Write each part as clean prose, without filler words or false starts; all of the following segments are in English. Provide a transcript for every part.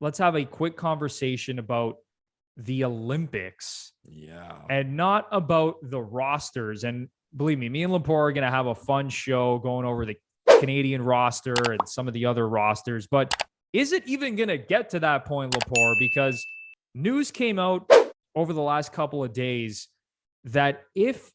let's have a quick conversation about the Olympics. Yeah. And not about the rosters. And believe me and Lepore are going to have a fun show going over the Canadian roster and some of the other rosters. But is it even going to get to that point, Lepore? Because news came out over the last couple of days that if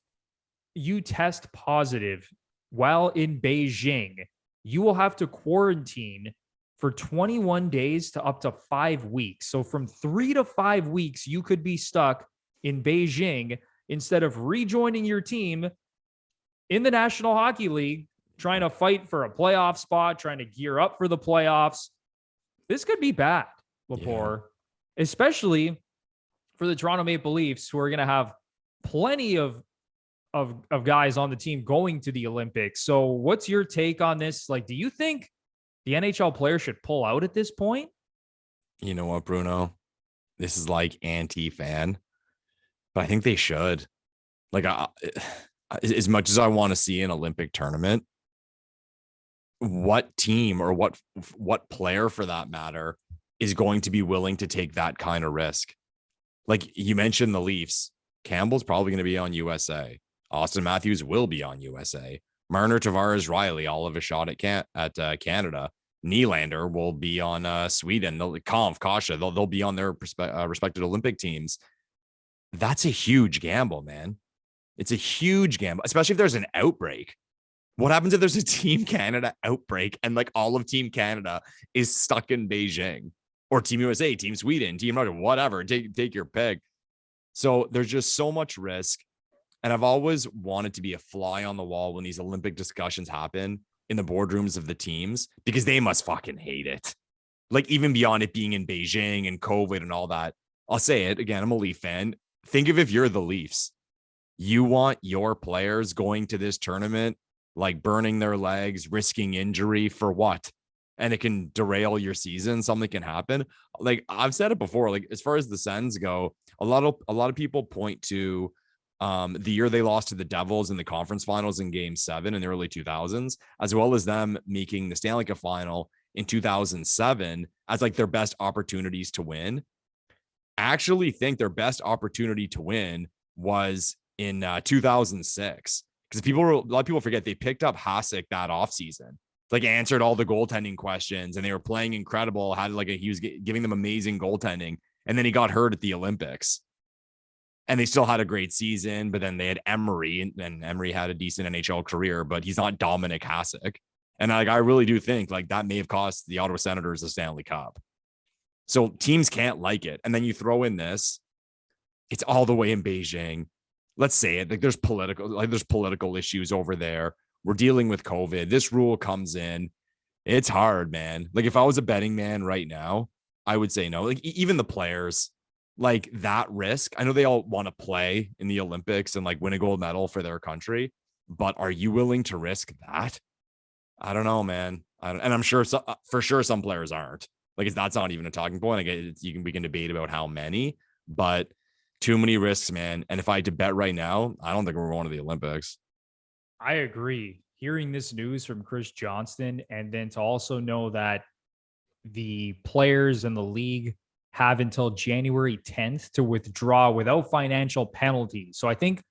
you test positive while in Beijing, you will have to quarantine for 21 days to up to 5 weeks. So from 3 to 5 weeks, you could be stuck in Beijing instead of rejoining your team in the National Hockey League, trying to fight for a playoff spot, trying to gear up for the playoffs. This could be bad, Lepore, especially for the Toronto Maple Leafs, who are going to have plenty of guys on the team going to the Olympics. So what's your take on this? Like, do you think the NHL players should pull out at this point? You know what, Bruno? This is like anti-fan, but I think they should. Like, as much as I want to see an Olympic tournament, what team or what player for that matter is going to be willing to take that kind of risk? Like you mentioned the Leafs, Campbell's probably going to be on USA. Austin Matthews will be on USA. Marner, Tavares, Riley, all have a shot at Canada. Nylander will be on Sweden. Kasha, they'll be on their respected Olympic teams. That's a huge gamble, man. It's a huge gamble, especially if there's an outbreak. What happens if there's a Team Canada outbreak and like all of Team Canada is stuck in Beijing, or Team USA, Team Sweden, Team Russia, whatever? Take your pick. So there's just so much risk. And I've always wanted to be a fly on the wall when these Olympic discussions happen in the boardrooms of the teams, because they must fucking hate it. Like, even beyond it being in Beijing and COVID and all that, I'll say it again. I'm a Leaf fan. Think of if you're the Leafs, you want your players going to this tournament, like burning their legs, risking injury for what? And it can derail your season. Something can happen. Like I've said it before, like as far as the Sens go, a lot of people point to the year they lost to the Devils in the conference finals in Game 7 in the early 2000s, as well as them making the Stanley Cup final in 2007 as like their best opportunities to win. I actually think their best opportunity to win was in 2006, because a lot of people forget they picked up Hasek that offseason, like answered all the goaltending questions, and they were playing incredible. He was giving them amazing goaltending, and then he got hurt at the Olympics. And they still had a great season, but then they had Emery, and Emery had a decent NHL career, but he's not Dominic Hasek. And I really do think like that may have cost the Ottawa Senators the Stanley Cup. So teams can't like it. And then you throw in this, it's all the way in Beijing. Let's say it, like there's political issues over there. We're dealing with COVID. This rule comes in. It's hard, man. Like if I was a betting man right now, I would say no. Like even the players, like that risk. I know they all want to play in the Olympics and like win a gold medal for their country, but are you willing to risk that? I don't know, man. And I'm sure for sure some players aren't. Like that's not even a talking point. Like we can debate about how many, but too many risks, man. And if I had to bet right now, I don't think we're going to the Olympics. I agree. Hearing this news from Chris Johnston, and then to also know that the players in the league have until January 10th to withdraw without financial penalties. So I think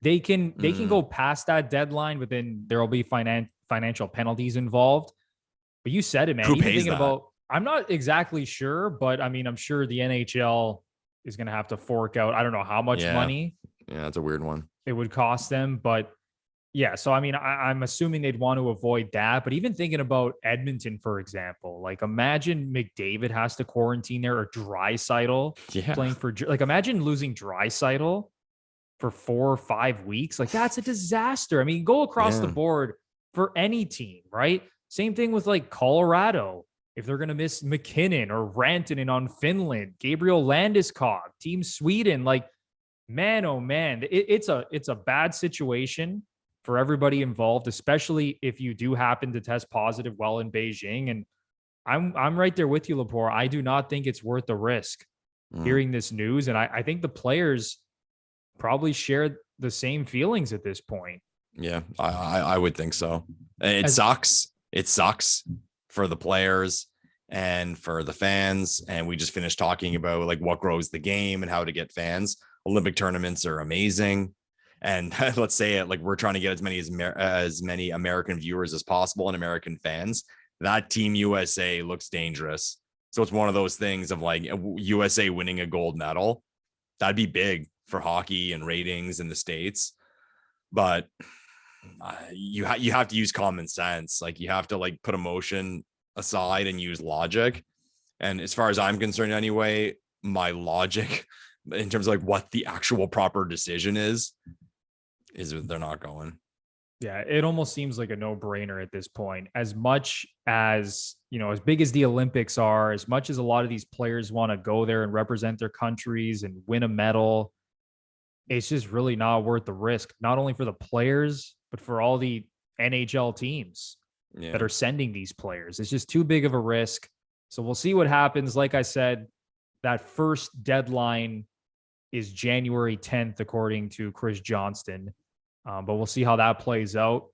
they can go past that deadline, but then there will be financial penalties involved. But you said it, man. Who pays that? I'm not exactly sure, but I mean, I'm sure the NHL is going to have to fork out, I don't know how much money. Yeah, that's a weird one. It would cost them, but yeah. So, I mean, I'm assuming they'd want to avoid that, but even thinking about Edmonton, for example, like imagine McDavid has to quarantine there, or Draisaitl playing for, like, imagine losing Draisaitl for 4 or 5 weeks. Like that's a disaster. I mean, go across the board for any team, right? Same thing with like Colorado. If they're going to miss McKinnon or Rantanen on Finland, Gabriel Landeskog, Team Sweden, like, man, oh man, it's a bad situation for everybody involved, especially if you do happen to test positive while in Beijing. And I'm right there with you, Lepore. I do not think it's worth the risk hearing this news. And I think the players probably share the same feelings at this point. Yeah, I would think so. It sucks. It sucks for the players. and for the fans. And we just finished talking about like what grows the game and how to get fans. Olympic tournaments are amazing. And let's say it, like we're trying to get as many American viewers as possible and American fans. That Team USA looks dangerous. So it's one of those things of like USA winning a gold medal. That'd be big for hockey and ratings in the States. But you have to use common sense. Like you have to like put emotion aside and use logic. And as far as I'm concerned anyway, my logic in terms of like what the actual proper decision is they're not going. Yeah, it almost seems like a no-brainer at this point. As much as, as big as the Olympics are, as much as a lot of these players want to go there and represent their countries and win a medal, it's just really not worth the risk, not only for the players, but for all the NHL teams that are sending these players. It's just too big of a risk. So we'll see what happens. Like I said, that first deadline is January 10th, according to Chris Johnston. But we'll see how that plays out.